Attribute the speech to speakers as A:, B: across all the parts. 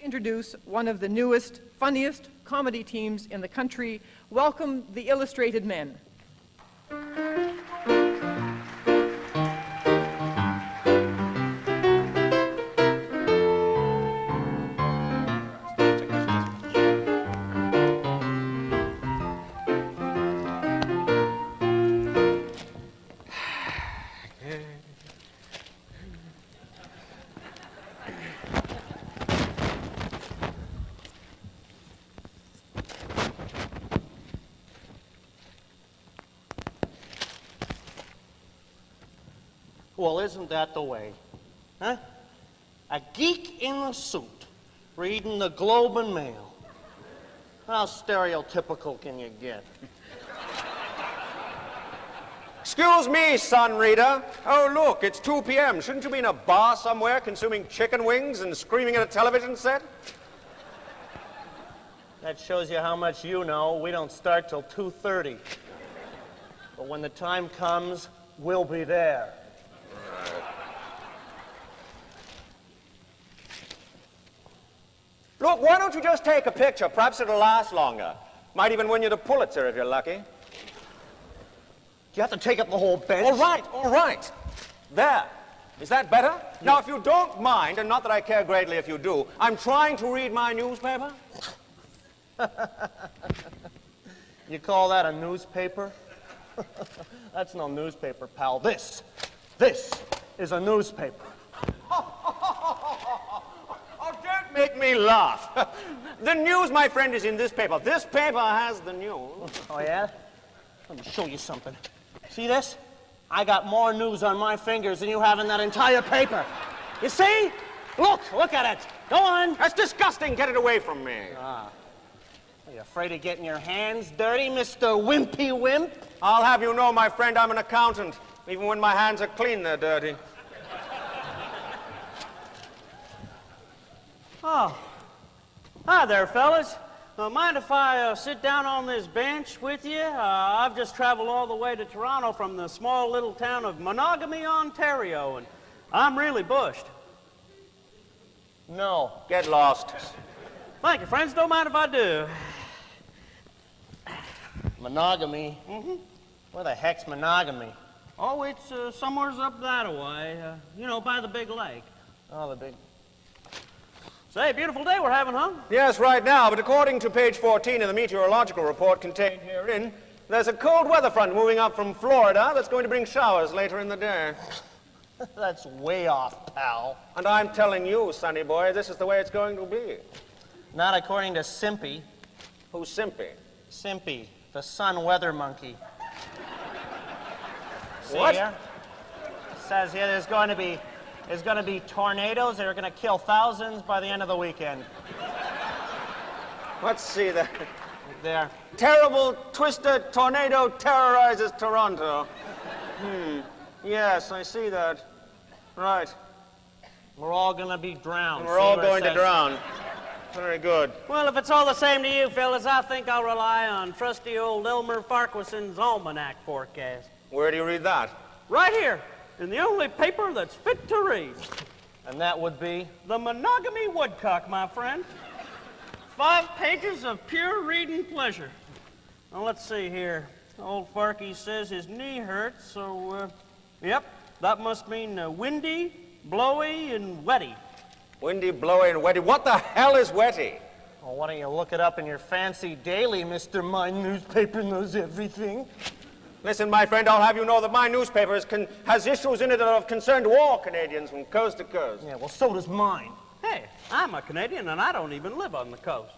A: introduce one of the newest, funniest comedy teams in the country. Welcome the Illustrated Men.
B: Well, isn't that the way? Huh? A geek in a suit reading the Globe and Mail. How stereotypical can you get?
C: Excuse me, son reader. Oh, look, it's 2 p.m. Shouldn't you be in a bar somewhere consuming chicken wings and screaming at a television set?
B: That shows you how much you know. We don't start till 2:30. But when the time comes, we'll be there.
C: Look, why don't you just take a picture? Perhaps it'll last longer. Might even win you the Pulitzer if you're lucky.
B: Do you have to take up the whole bench?
C: All right. There. Is that better? Yeah. Now, if you don't mind, and not that I care greatly if you do, I'm trying to read my newspaper.
B: You call that a newspaper? That's no newspaper, pal. This is a newspaper.
C: Oh, don't make me laugh. The news, my friend, is in this paper. This paper has the news.
B: Oh, yeah? Let me show you something. See this? I got more news on my fingers than you have in that entire paper. You see? Look at it. Go on.
C: That's disgusting. Get it away from me.
B: Are you afraid of getting your hands dirty, Mr. Wimpy Wimp?
C: I'll have you know, my friend, I'm an accountant. Even when my hands are clean, they're dirty.
B: Oh. Hi there, fellas. Mind if I sit down on this bench with you? I've just traveled all the way to Toronto from the small little town of Monogamy, Ontario, and I'm really bushed.
C: No. Get lost.
B: Thank you, friends. Don't mind if I do. Monogamy? Mm-hmm. Where the heck's Monogamy? Oh, it's somewhere's up that way, you know, by the big lake. Oh, the big... Say, beautiful day we're having, huh?
C: Yes, right now, but according to page 14 of the meteorological report contained herein, there's a cold weather front moving up from Florida that's going to bring showers later in the day.
B: That's way off, pal.
C: And I'm telling you, sonny boy, this is the way it's going to be.
B: Not according to Simpy.
C: Who's Simpy?
B: Simpy, the sun weather monkey. See
C: What?
B: here? It says here there's going to be tornadoes that are going to kill thousands by the end of the weekend.
C: Let's see that.
B: Right there.
C: Terrible twisted tornado terrorizes Toronto. Yes, I see that. Right.
B: We're all going to be drowned.
C: We're all going to drown. Very good.
B: Well, if it's all the same to you, fellas, I think I'll rely on trusty old Elmer Farquharson's almanac forecast.
C: Where do you read that?
B: Right here, in the only paper that's fit to read. And that would be? The Monogamy Woodcock, my friend. 5 pages of pure reading pleasure. Now, let's see here. Old Farky says his knee hurts, so, yep, that must mean windy, blowy, and wetty.
C: Windy, blowy, and wetty. What the hell is wetty?
B: Well, why don't you look it up in your fancy daily, Mr. My Newspaper Knows Everything?
C: Listen, my friend, I'll have you know that my newspaper has issues in it that have concerned all Canadians from coast to coast.
B: Yeah, well, so does mine. Hey, I'm a Canadian, and I don't even live on the coast.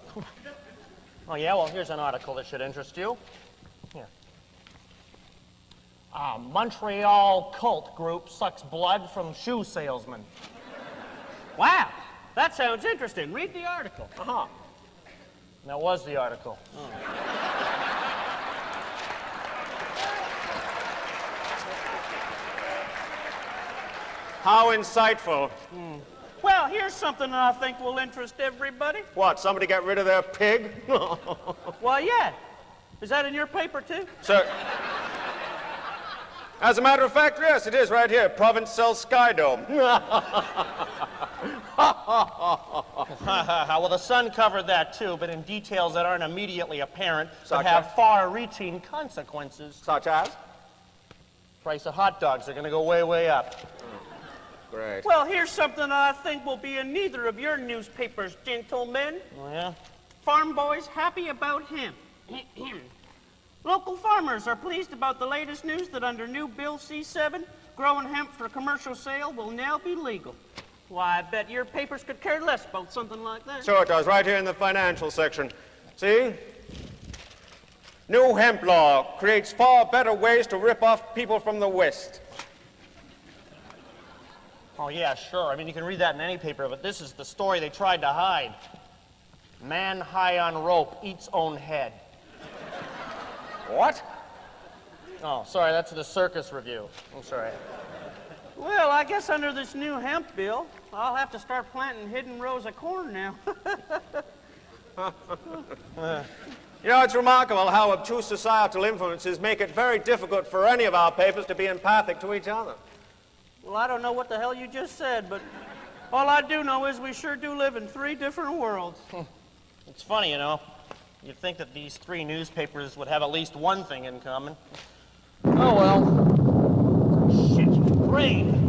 B: Oh, yeah? Well, here's an article that should interest you. Here. Montreal cult group sucks blood from shoe salesman. Wow, that sounds interesting. Read the article.
C: Uh-huh.
B: That was the article. Oh.
C: How insightful.
B: Well, here's something that I think will interest everybody.
C: What, somebody get rid of their pig?
B: Well, yeah. Is that in your paper, too?
C: Sir. As a matter of fact, yes, it is right here. Province sells Sky Dome.
B: Well, the Sun covered that too, but in details that aren't immediately apparent,
C: Such
B: but have
C: as?
B: far-reaching consequences.
C: Such as?
B: Price of hot dogs are going to go way, way up.
C: Great.
B: Well, here's something I think will be in neither of your newspapers, gentlemen. Oh, yeah? Farm Boy's happy about him. Local farmers are pleased about the latest news that under new Bill C-7, growing hemp for commercial sale will now be legal. Why, I bet your papers could care less about something like that.
C: Sure it does, right here in the financial section. See? New hemp law creates far better ways to rip off people from the West.
B: Oh, yeah, sure. I mean, you can read that in any paper, but this is the story they tried to hide. Man high on rope eats own head.
C: What?
B: Oh, sorry, that's the Circus Review. I'm sorry. Well, I guess under this new hemp bill, I'll have to start planting hidden rows of corn now.
C: You know, it's remarkable how obtuse societal influences make it very difficult for any of our papers to be empathic to each other.
B: Well, I don't know what the hell you just said, but all I do know is we sure do live in 3 different worlds. It's funny, you know. You'd think that these 3 newspapers would have at least one thing in common. Oh, well. Shit, rain.